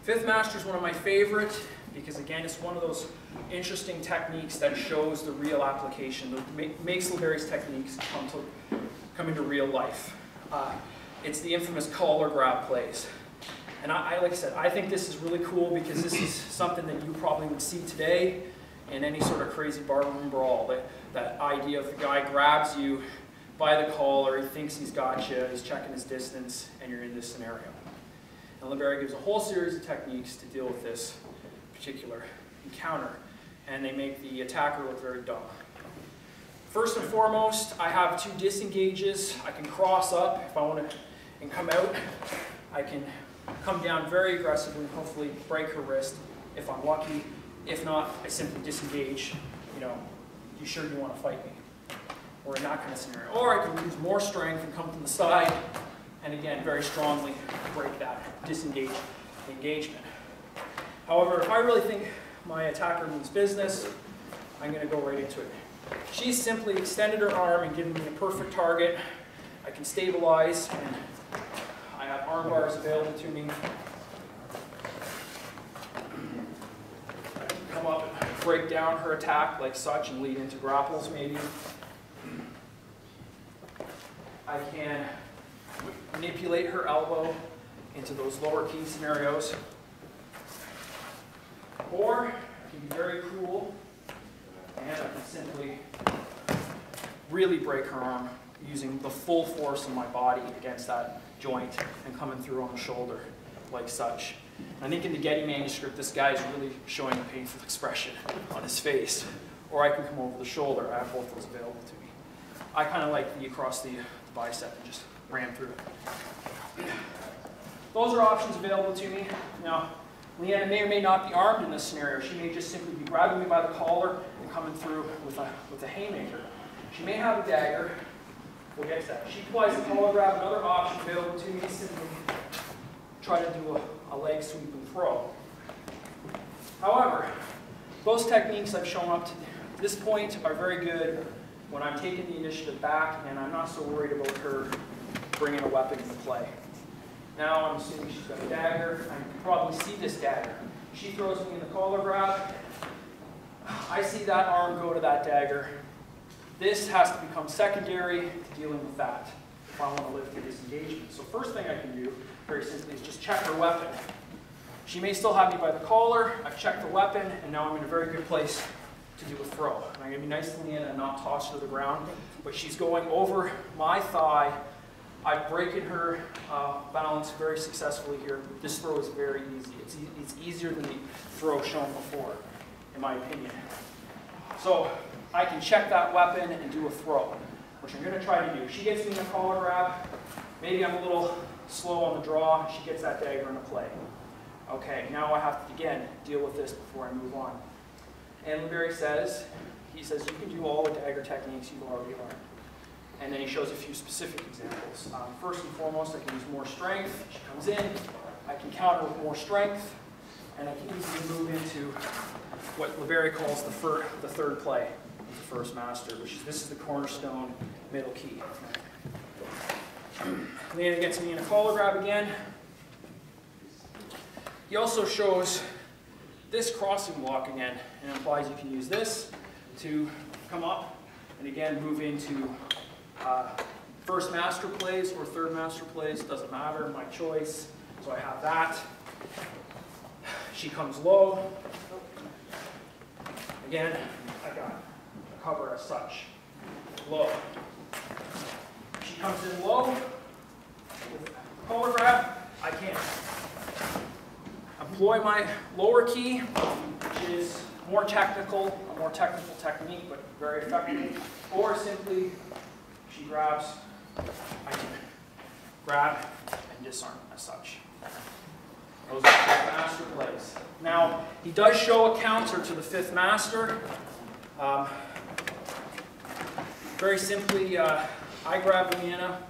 Fifth master is one of my favorite because, again, it's one of those interesting techniques that shows the real application, that makes Liberi's techniques come into real life. It's the infamous collar grab plays. And like I said, I think this is really cool because this is something that you probably would see today in any sort of crazy barroom brawl. That idea of the guy grabs you by the collar, he thinks he's got you, he's checking his distance, and you're in this scenario. And Liberi gives a whole series of techniques to deal with this particular encounter, and they make the attacker look very dumb. First and foremost, I have two disengages. I can cross up if I want to and come out. I can come down very aggressively and hopefully break her wrist if I'm lucky. If not, I simply disengage. You know, you sure you want to fight me? Or in that kind of scenario. Or I can use more strength and come from the side and again very strongly break that disengage engagement. However, if I really think my attacker means business, I'm going to go right into it. She's simply extended her arm and given me a perfect target. I can stabilize, and I have arm bars available to me. I can come up and break down her attack like such and lead into grapples maybe. I can manipulate her elbow into those lower key scenarios. Or I can be very cruel and I can simply really break her arm using the full force of my body against that joint and coming through on the shoulder like such. And I think in the Getty manuscript, this guy is really showing a painful expression on his face. Or I can come over the shoulder. I have both those available to me. I kind of like the across the bicep and just ram through it. Those are options available to me. Now, Leanna may or may not be armed in this scenario. She may just simply be grabbing me by the collar and coming through with a haymaker. She may have a dagger. We'll get to that. She applies the collar grab. Another option available to me is simply try to do a leg sweep and throw. However, those techniques I've shown up to this point are very good when I'm taking the initiative back and I'm not so worried about her bringing a weapon into play. Now I'm assuming she's got a dagger. I can probably see this dagger. She throws me in the collar grab. I see that arm go to that dagger. This has to become secondary to dealing with that if I want to live through this engagement. So first thing I can do, very simply, is just check her weapon. She may still have me by the collar. I've checked the weapon, and now I'm in a very good place to do a throw. And I'm going to be nice to Leanna and not toss her to the ground, but she's going over my thigh. I've broken her balance very successfully here. This throw is very easy. It's easier than the throw shown before, in my opinion. So I can check that weapon and do a throw, which I'm going to try to do. She gets me in a collar grab. Maybe I'm a little slow on the draw. She gets that dagger into play. Okay, now I have to, again, deal with this before I move on. And Liberi says, he says, you can do all the dagger techniques you've already learned. And then he shows a few specific examples. First and foremost, I can use more strength. She comes in. I can counter with more strength. And I can easily move into what Liberi calls the third play of the first master, which is, this is the cornerstone middle key. Leanna gets me in a collar grab again. He also shows this crossing block again, and implies you can use this to come up and again move into first master plays or third master plays, doesn't matter, my choice. So I have that. She comes low. Again, I got cover as such. Low. She comes in low with collar grab. I can employ my lower key, which is a more technical technique, but very effective. Or simply, she grabs, I can grab and disarm as such. Those are the fifth master plays. Now, he does show a counter to the fifth master. Very simply, I grab Leanna.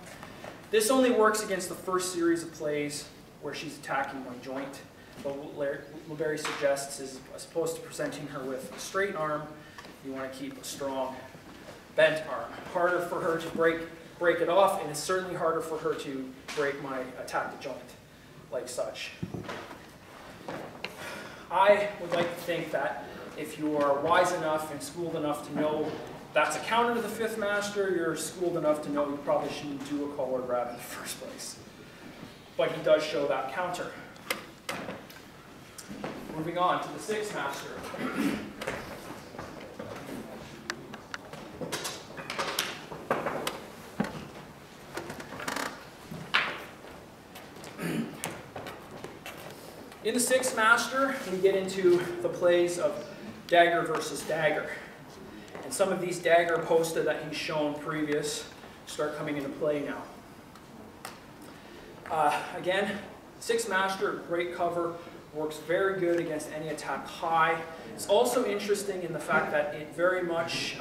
This only works against the first series of plays where she's attacking my joint. But what Liberi suggests is, as opposed to presenting her with a straight arm, you want to keep a strong bent arm. Harder for her to break it off, and it's certainly harder for her to break my attack the joint, like such. I would like to think that if you are wise enough and schooled enough to know that's a counter to the fifth master, you're schooled enough to know you probably shouldn't do a collar grab in the first place. But he does show that counter. Moving on to the sixth master. In the sixth master, we get into the plays of dagger versus dagger. And some of these dagger posta that he's shown previous start coming into play now. Again, sixth master, great cover, works very good against any attack high. It's also interesting in the fact that it very much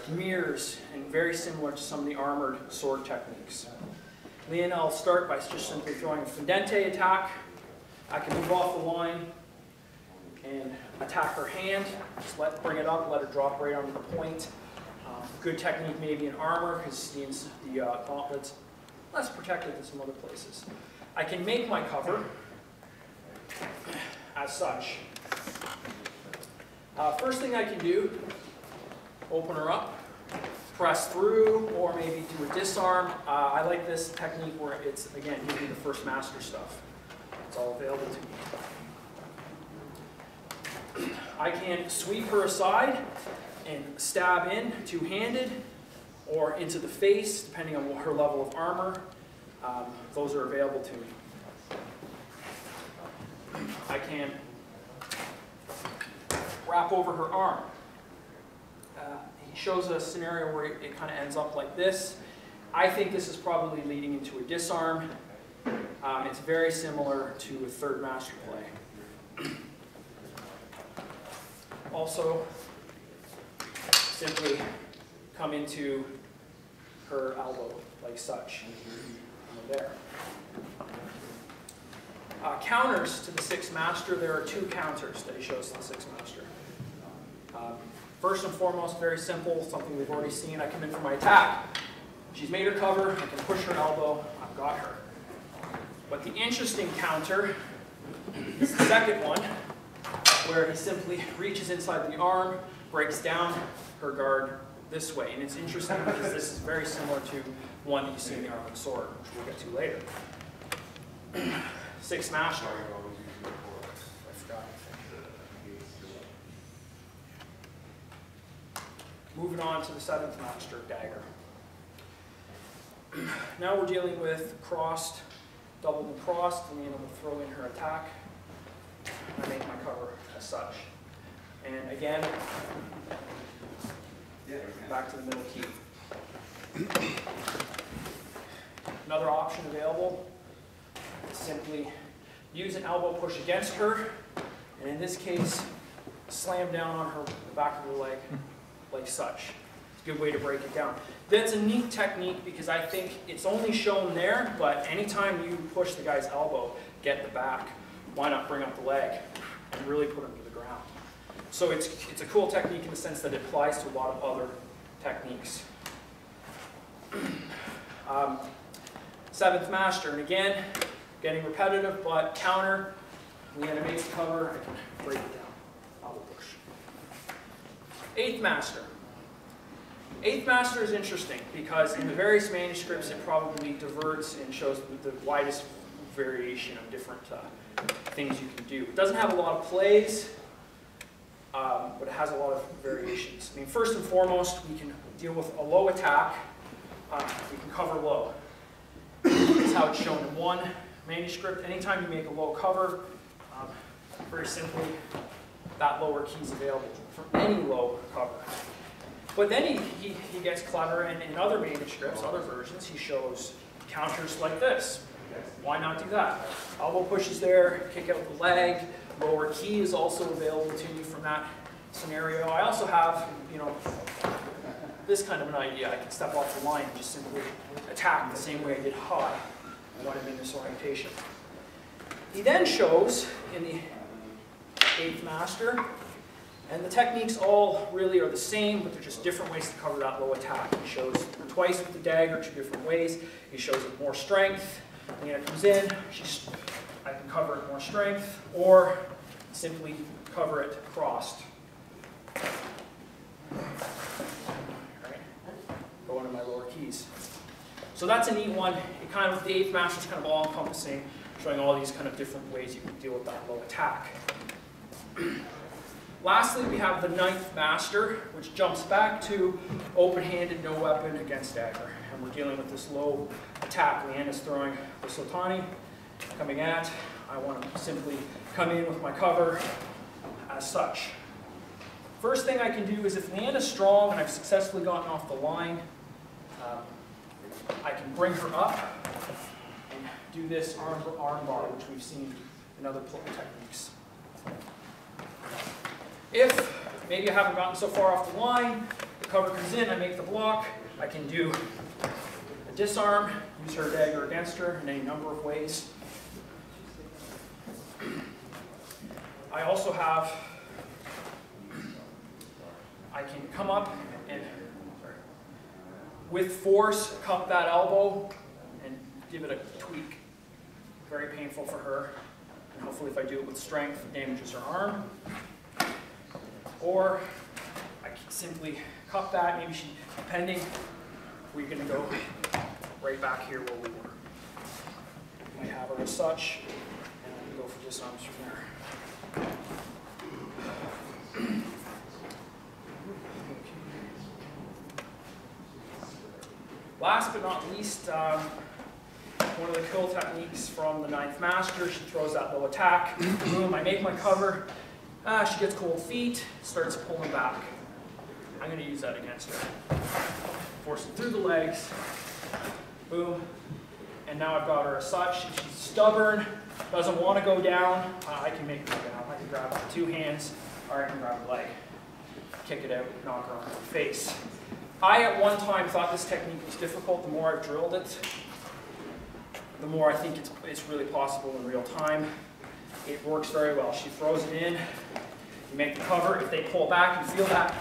mirrors and very similar to some of the armored sword techniques. And then I'll start by just simply throwing a fendente attack. I can move off the line and attack her hand. Just bring it up, let her drop right onto the point. Good technique maybe in armor because the gauntlet's less protected than some other places. I can make my cover as such. First thing I can do, open her up, press through, or maybe do a disarm. I like this technique where it's, again, usually the first master stuff. It's all available to me. I can sweep her aside and stab in two-handed or into the face, depending on her level of armor. Those are available to me. I can wrap over her arm. He shows a scenario where it kind of ends up like this. I think this is probably leading into a disarm. It's very similar to a third master play. Also, simply come into her elbow like such. There. Counters to the sixth master, there are two counters that he shows to the sixth master. First and foremost, very simple, something we've already seen. I come in for my attack. She's made her cover, I can push her elbow, I've got her. But the interesting counter is the second one, where he simply reaches inside the arm, breaks down her guard this way. And it's interesting because this is very similar to one that you see in the armored sword, which we'll get to later. Sixth master. I forgot. Moving on to the seventh master, dagger. Now we're dealing with crossed, doubled and crossed, and then we'll throw in her attack. I make my cover as such. And again, back to the middle key. Another option available is simply use an elbow push against her, and in this case, slam down on her, the back of her leg, like such. It's a good way to break it down. That's a neat technique because I think it's only shown there, but anytime you push the guy's elbow, get the back, why not bring up the leg and really put him to the ground? So it's a cool technique in the sense that it applies to a lot of other techniques. Seventh master, and again, getting repetitive, but counter. Leanna makes the cover, I can break it down. Elbow push. Eighth master. Eighth master is interesting because in the various manuscripts it probably diverts and shows the widest variation of different things you can do. It doesn't have a lot of plays, but it has a lot of variations. I mean, first and foremost, we can deal with a low attack. We can cover low. That's how it's shown in one manuscript. Anytime you make a low cover, very simply, that lower key is available for any low cover. But then he gets clever, and in other manuscripts, other versions, he shows counters like this. Why not do that? Elbow pushes there, kick out the leg. Lower key is also available to you from that scenario. I also have, this kind of an idea. I can step off the line and just simply attack the same way I did high when I'm in this orientation. He then shows in the eighth master, and the techniques all really are the same, but they're just different ways to cover that low attack. He shows twice with the dagger, two different ways. He shows it more strength. Leanna comes in, I can cover it more strength, or simply cover it crossed. Right? Go into my lower keys. So that's a neat one. It kind of, the eighth master is kind of all-encompassing, showing all these kind of different ways you can deal with that low attack. Lastly, we have the ninth master, which jumps back to open-handed, no weapon against dagger. And we're dealing with this low attack. Leanna's throwing the Sultani, coming at. I want to simply come in with my cover as such. First thing I can do is if Leanna's strong and I've successfully gotten off the line, I can bring her up and do this arm bar, which we've seen in other techniques. If maybe I haven't gotten so far off the line, the cover comes in, I make the block, I can do a disarm, use her dagger against her in any number of ways. I also have, I can come up and, with force, cup that elbow and give it a tweak. Very painful for her. And hopefully if I do it with strength, it damages her arm. Or I can simply cup that, maybe she, depending, we're going to go right back here where we were. I have her as such, and I can go for disarms from there. Last but not least, one of the kill techniques from the ninth master, she throws that low attack. Boom, I make my cover. She gets cold feet, starts pulling back. I'm going to use that against her. Force it through the legs. Boom. And now I've got her as such. If she's stubborn, doesn't want to go down, I can make her go down. I can grab her with two hands, or I can grab her leg, kick it out, knock her on her face. I, at one time, thought this technique was difficult. The more I've drilled it, the more I think it's really possible in real time. It works very well. She throws it in, you make the cover. If they pull back, you feel that.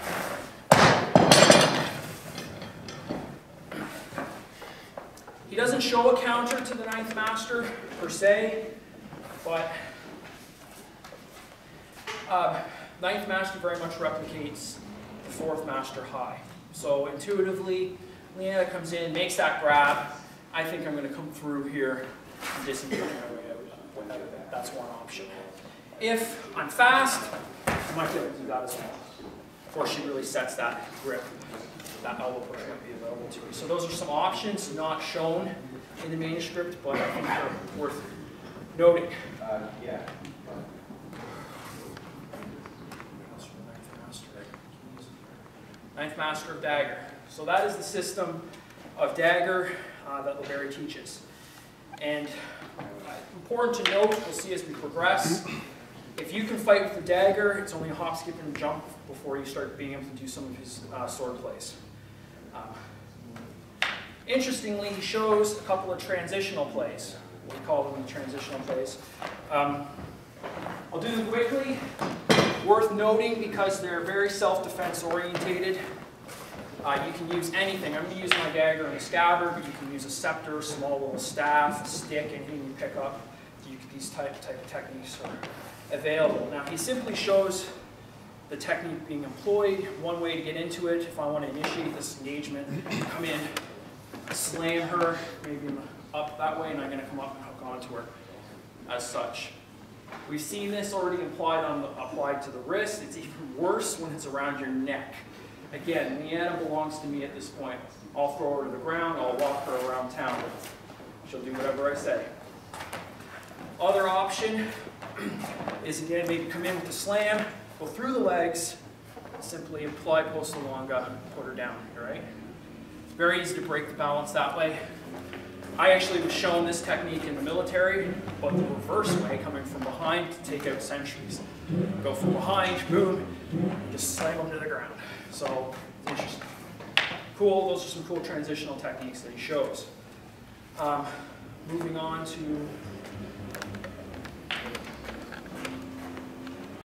He doesn't show a counter to the ninth master, per se, but ninth master very much replicates the fourth master high. So intuitively, Leanna comes in, makes that grab. I think I'm going to come through here and disengage my way out. That's one option. If I'm fast, I might be able to do that as well. Before she really sets that grip, that elbow push might be available to me. So those are some options not shown in the manuscript, but I think they're worth noting. Yeah. Ninth master of dagger. So that is the system of dagger that Liberi teaches. And important to note, we'll see as we progress, if you can fight with the dagger, it's only a hop, skip, and jump before you start being able to do some of his sword plays. Interestingly, he shows a couple of transitional plays. We call them the transitional plays. I'll do them quickly. Worth noting because they're very self-defense orientated. You can use anything. I'm going to use my dagger in a scabbard, but you can use a scepter, small little staff, a stick, anything you pick up. These type of techniques are available. Now he simply shows the technique being employed. One way to get into it, if I want to initiate this engagement, come in, slam her, maybe up that way, and I'm going to come up and hook onto her as such. We've seen this already applied to the wrist. It's even worse when it's around your neck. Again, Leanna belongs to me at this point. I'll throw her to the ground, I'll walk her around town. She'll do whatever I say. Other option is, again, maybe come in with a slam, go through the legs, simply apply posta longa, put her down, right? It's very easy to break the balance that way. I actually was shown this technique in the military, but the reverse way, coming from behind to take out sentries. Go from behind, boom, and just slam them to the ground. So, it's interesting. Cool, those are some cool transitional techniques that he shows. Moving on to